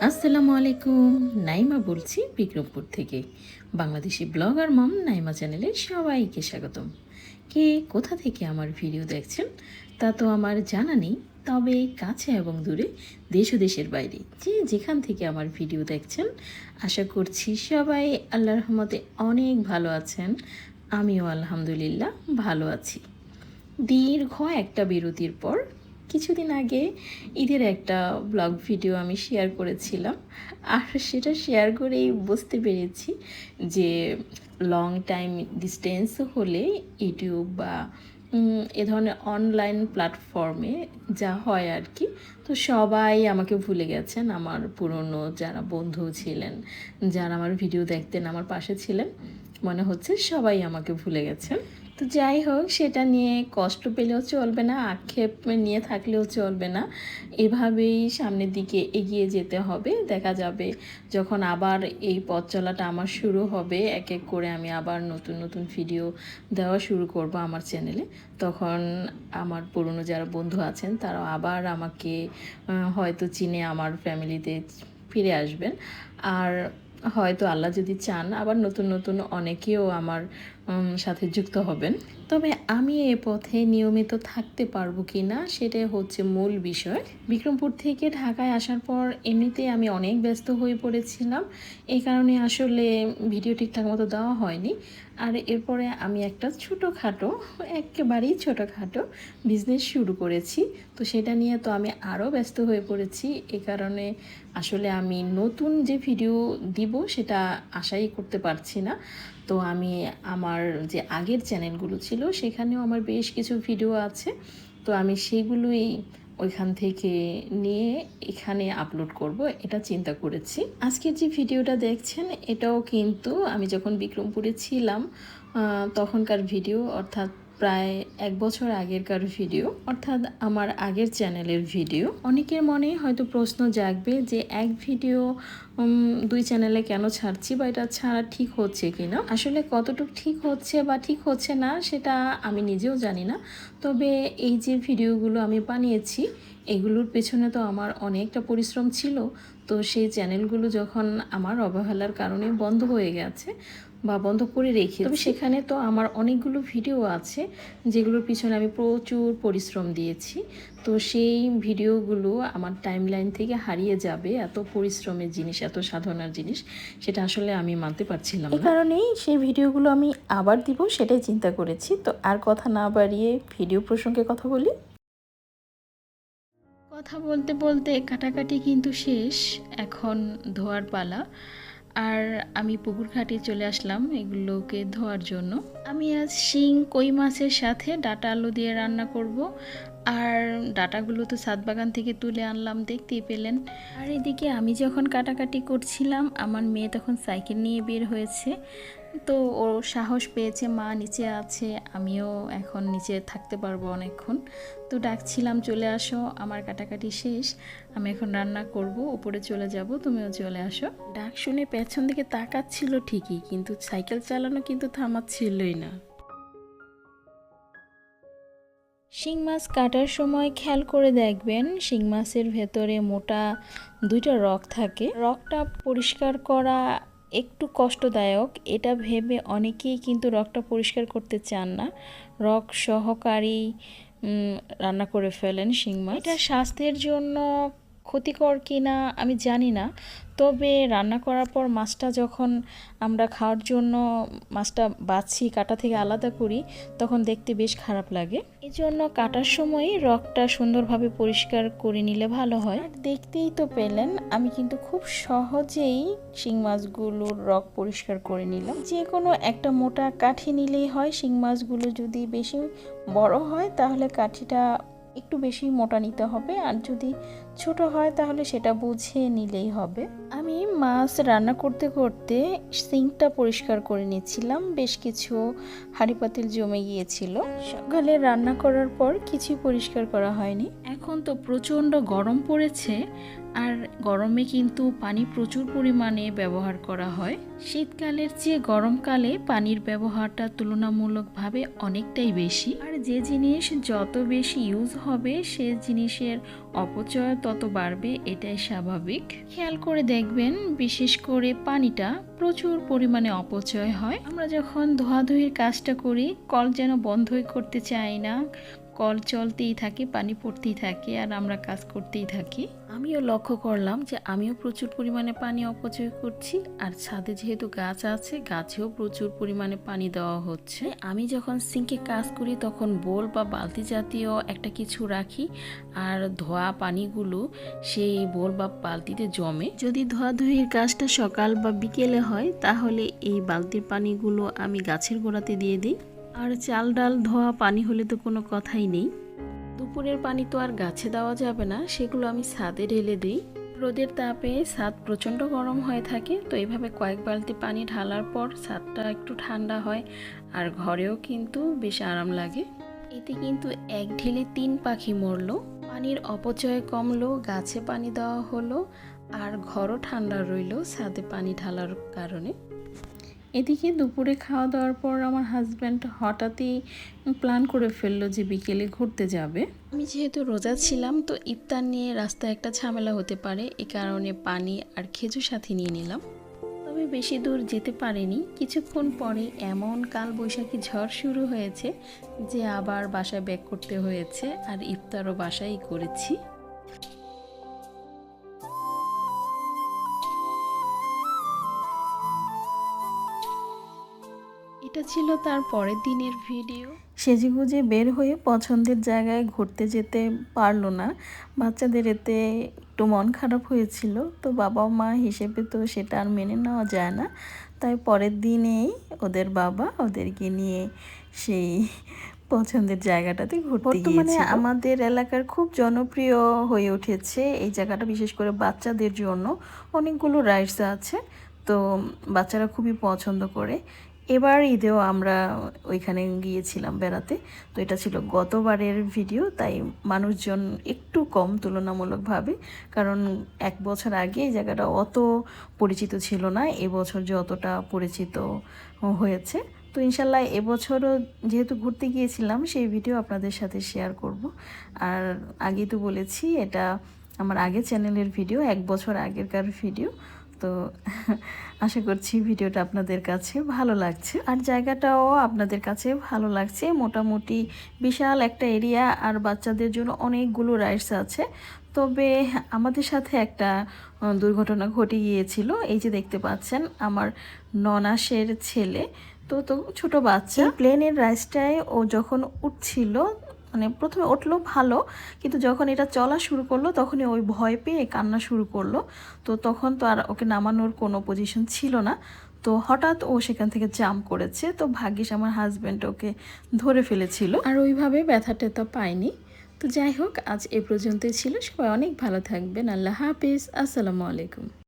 আসসালামু আলাইকুম। নাইমা বলছি বিক্রমপুর থেকে। বাংলাদেশি ব্লগার মম নাইমা চ্যানেলে সবাইকে স্বাগতম। কে কোথা থেকে আমার ভিডিও দেখছেন তা তো আমার জানা নেই, তবে কাছে এবং দূরে, দেশ ও দেশের বাইরে যে যেখান থেকে আমার ভিডিও দেখছেন, আশা করছি সবাই আল্লাহর রহমতে অনেক ভালো আছেন। আমিও আলহামদুলিল্লাহ ভালো আছি। দীর্ঘ একটা বিরতির পর কিছুদিন আগে ঈদের একটা ব্লগ ভিডিও আমি শেয়ার করেছিলাম, আর সেটা শেয়ার করেই বুঝতে পেরেছি যে লং টাইম ডিস্টেন্স হলে ইউটিউব বা এ ধরনের অনলাইন প্ল্যাটফর্মে যা হয় আর কি, তো সবাই আমাকে ভুলে গেছেন। আমার পুরনো যারা বন্ধু ছিলেন, যারা আমার ভিডিও দেখতেন, আমার পাশে ছিলেন, মনে হচ্ছে সবাই আমাকে ভুলে গেছেন। তো যাই হোক, সেটা নিয়ে কষ্ট পেলেও চলবে না, আক্ষেপ নিয়ে থাকলেও চলবে না। এভাবেই সামনের দিকে এগিয়ে যেতে হবে। দেখা যাবে যখন আবার এই পথ চলাটা আমার শুরু হবে, এক এক করে আমি আবার নতুন নতুন ভিডিও দেওয়া শুরু করব আমার চ্যানেলে, তখন আমার পুরনো যারা বন্ধু আছেন তারাও আবার আমাকে হয়তো চিনে আমার ফ্যামিলিতে ফিরে আসবেন। আর হয়তো আল্লাহ যদি চান আবার নতুন নতুন অনেকেও আমার সাথে যুক্ত হবেন। তবে আমি এ পথে নিয়মিত থাকতে পারবো কি না সেটাই হচ্ছে মূল বিষয়। বিক্রমপুর থেকে ঢাকায় আসার পর এমনিতেই আমি অনেক ব্যস্ত হয়ে পড়েছিলাম, এই কারণে আসলে ভিডিও ঠিকঠাক মতো দেওয়া হয়নি। আর এরপরে আমি একটা ছোটোখাটো, একেবারেই ছোটোখাটো বিজনেস শুরু করেছি, তো সেটা নিয়ে তো আমি আরও ব্যস্ত হয়ে পড়েছি। এ কারণে আসলে আমি নতুন যে ভিডিও দিব সেটা আশাই করতে পারছি না। তো আমি আমার যে আগের চ্যানেলগুলো ছিল সেখানেও আমার বেশ কিছু ভিডিও আছে, তো আমি সেগুলোই ওইখান থেকে নিয়ে এখানে আপলোড করব এটা চিন্তা করেছি। আজকের যে ভিডিওটা দেখছেন এটাও কিন্তু আমি যখন বিক্রমপুরে ছিলাম তখনকার ভিডিও, অর্থাৎ প্রায় 1 বছর আগেরকার ভিডিও, অর্থাৎ আমার আগের চ্যানেলের ভিডিও। অনেকের মনে হয়তো প্রশ্ন জাগবে যে এক ভিডিও 2 চ্যানেলে কেন ছাড়ছি, বা এটা ছাড়া ঠিক হচ্ছে কি না। আসলে কতটুকু ঠিক হচ্ছে বা ঠিক হচ্ছে না সেটা আমি নিজেও জানি না, তবে এই যে ভিডিওগুলো আমি বানিয়েছি এগুলোর পেছনে তো আমার অনেকটা পরিশ্রম ছিল। তো সেই চ্যানেলগুলো যখন আমার অবহেলার কারণে বন্ধ হয়ে গেছে বা বন্ধ করে রেখে, তবে সেখানে তো আমার অনেকগুলো ভিডিও আছে যেগুলোর পিছনে আমি প্রচুর পরিশ্রম দিয়েছি। তো সেই ভিডিওগুলো আমার টাইমলাইন থেকে হারিয়ে যাবে, এত পরিশ্রমের জিনিস, এত সাধনার জিনিস, সেটা আসলে আমি মানতে পারছিলাম না। এই কারণেই সেই ভিডিওগুলো আমি আবার দিব সেটাই চিন্তা করেছি। তো আর কথা না বাড়িয়ে ভিডিও প্রসঙ্গে কথা বলি। কথা বলতে বলতে কাটাকাটি কিন্তু শেষ, এখন ধোয়ার পালা। আর আমি পুকুর ঘাটে চলে আসলাম এগুলোকে ধোয়ার জন্য। আমি আজ শিং কই মাছের সাথে ডাঁটা আলু দিয়ে রান্না করব। আর ডাঁটাগুলো তো ছাদ বাগান থেকে তুলে আনলাম, দেখতেই পেলেন। আর এদিকে আমি যখন কাটাকাটি করছিলাম আমার মেয়ে তখন সাইকেল নিয়ে বের হয়েছে, তো ও সাহস পেয়েছে মা নিচে আছে, আমিও এখন নিচে থাকতে পারবো অনেকক্ষণ। তো ডাকছিলাম চলে আসো, আমার কাটাকাটি শেষ, আমি এখন রান্না করব, উপরে চলে যাব, তুমিও চলে আসো। ডাক শুনে পেছন দিকে তাকাচ্ছিল ঠিকই, কিন্তু সাইকেল চালানো কিন্তু থামাচ্ছিলই না। শিং মাছ কাটার সময় খেয়াল করে দেখবেন শিং মাছের ভেতরে মোটা 2টা রগ থাকে। রগটা পরিষ্কার করা একটু কষ্টদায়ক, এটা ভেবে অনেকেই কিন্তু রগটা পরিষ্কার করতে চান না, রগ সহকারী রান্না করে ফেলেন শিং মাছ। এটা স্বাস্থ্যের জন্য ক্ষতিকর কিনা আমি জানি না, তবে রান্না করার পর মাছটা যখন আমরা খাওয়ার জন্য মাছটা বাছি কাটা থেকে আলাদা করি তখন দেখতে বেশ খারাপ লাগে। এই জন্য কাটার সময় রগটা সুন্দরভাবে পরিষ্কার করে নিলে ভালো হয়। আর দেখতেই তো পেলেন আমি কিন্তু খুব সহজেই শিং মাছগুলোর রগ পরিষ্কার করে নিলাম। যে কোনো একটা মোটা কাঠি নিলেই হয়। শিং মাছগুলো যদি বেশি বড় হয় তাহলে কাঠিটা একটু বেশি মোটা নিতে হবে, আর যদি ছোট হয় তাহলে সেটা বুঝে নিলেই হবে। আমি মাছ রান্না করতে করতে সিঙ্কটা পরিষ্কার করে নিচ্ছিলাম, বেশ কিছু হাঁড়ি পাতিল জমে গিয়েছিল। সকালে রান্না করার পর কিছুই পরিষ্কার করা হয়নি। এখন তো প্রচণ্ড গরম পড়েছে, আর গরমে কিন্তু পানি প্রচুর পরিমাণে ব্যবহার করা হয়। শীতকালের চেয়ে গরমকালে পানির ব্যবহারটা তুলনামূলকভাবে অনেকটাই বেশি। আর যে জিনিস যত বেশি ইউজ হবে সে জিনিসের অপচয় তত বাড়বে, এটাই স্বাভাবিক। খেয়াল করে দেখবেন বিশেষ করে পানিটা প্রচুর পরিমাণে অপচয় হয়। আমরা যখন ধোয়াধুয়ির কাজটা করি কল যেন বন্ধই করতে চাই না, কল চলতেই থাকে, পানি পড়তেই থাকে, আর আমরা কাজ করতেই থাকি। আমিও লক্ষ্য করলাম যে আমিও প্রচুর পরিমাণে পানি অপচয় করছি, আর ছাদে যেহেতু গাছ আছে গাছেও প্রচুর পরিমাণে পানি দেওয়া হচ্ছে। আমি যখন সিঙ্কে কাজ করি তখন বোল বা বালতি জাতীয় একটা কিছু রাখি, আর ধোয়া পানিগুলো সেই বোল বা বালতিতে জমে। যদি ধোয়াধুয়ির কাজটা সকাল বা বিকেলে হয় তাহলে এই বালতির পানিগুলো আমি গাছের গোড়াতে দিয়ে দিই। আর চাল ডাল ধোয়া পানি হলে তো কোনো কথাই নেই। দুপুরের পানি তো আর গাছে দেওয়া যাবে না, সেগুলো আমি ছাদে ঢেলে দিই। রোদের তাপে ছাদ প্রচণ্ড গরম হয়ে থাকে, তো এইভাবে কয়েক বালতি পানি ঢালার পর ছাদটা একটু ঠান্ডা হয়, আর ঘরেও কিন্তু বেশ আরাম লাগে। এতে কিন্তু এক ঢিলে 3 পাখি মরলো, পানির অপচয় কমলো, গাছে পানি দেওয়া হলো, আর ঘরও ঠান্ডা রইল ছাদে পানি ঢালার কারণে। এদিকে দুপুরে খাওয়া দাওয়ার পর আমার হাজব্যান্ড হঠাৎই প্ল্যান করে ফেললো যে বিকেলে ঘুরতে যাবে। আমি যেহেতু রোজা ছিলাম তো ইফতার নিয়ে রাস্তায় একটা ঝামেলা হতে পারে, এ কারণে পানি আর খেজুর সাথে নিয়ে নিলাম। তবে বেশি দূর যেতে পারিনি, কিছুক্ষণ পরে এমন কালবৈশাখী ঝড় শুরু হয়েছে যে আবার বাসায় ব্যাক করতে হয়েছে, আর ইফতারও বাসায় করেছি। এটা ছিল তার পরের দিনের ভিডিও। সেজেগুজে বের হয়ে পছন্দের জায়গায় ঘুরতে যেতে পারলো না, বাচ্চাদের এতে একটু মন খারাপ হয়েছিল। তো বাবা মা হিসেবে তো সেটা আর মেনে নেওয়া যায় না, তাই পরের দিনেই ওদের বাবা ওদেরকে নিয়ে সেই পছন্দের জায়গাটাতে ঘুরতে গিয়েছিল। আমাদের এলাকার খুব জনপ্রিয় হয়ে উঠেছে এই জায়গাটা, বিশেষ করে বাচ্চাদের জন্য অনেকগুলো রাইডস আছে, তো বাচ্চারা খুবই পছন্দ করে। এবার ঈদেও আমরা ওইখানে গিয়েছিলাম বেড়াতে। তো এটা ছিল গতবারের ভিডিও, তাই মানুষজন একটু কম তুলনামূলকভাবে, কারণ 1 বছর আগে এই জায়গাটা অত পরিচিত ছিল না, এবছর যতটা পরিচিত হয়েছে। তো ইনশাল্লাহ এবছরও যেহেতু ঘুরতে গিয়েছিলাম সেই ভিডিও আপনাদের সাথে শেয়ার করব। আর আগেই তো বলেছি এটা আমার আগের চ্যানেলের ভিডিও, 1 বছর আগেরকার ভিডিও। তো আশা করছি ভিডিওটা আপনাদের কাছে ভালো লাগছে, আর জায়গাটাও আপনাদের কাছে ভালো লাগছে। মোটামুটি বিশাল একটা এরিয়া, আর বাচ্চাদের জন্য অনেকগুলো রাইডস আছে। তবে আমাদের সাথে একটা দুর্ঘটনা ঘটে গিয়েছিল। এই যে দেখতে পাচ্ছেন আমার ননাসের ছেলে, তো ছোট বাচ্চা, প্লেনের রাইডসটায় ও যখন উঠছিল, মানে প্রথমে উঠলো ভালো, কিন্তু যখন এটা চলা শুরু করলো তখনই ওই ভয় পেয়ে কান্না শুরু করলো। তো তখন তো আর ওকে নামানোর কোনো পজিশন ছিল না, তো হঠাৎ ও সেখান থেকে জাম্প করেছে। তো ভাগ্যিস আমার হাজব্যান্ড ওকে ধরে ফেলেছিল, আর ওইভাবে ব্যথা ট্যাথা পায়নি। তো যাই হোক, আজ এ পর্যন্তই ছিল। সবাই অনেক ভালো থাকবেন। আল্লাহ হাফিজ, আসসালামু আলাইকুম।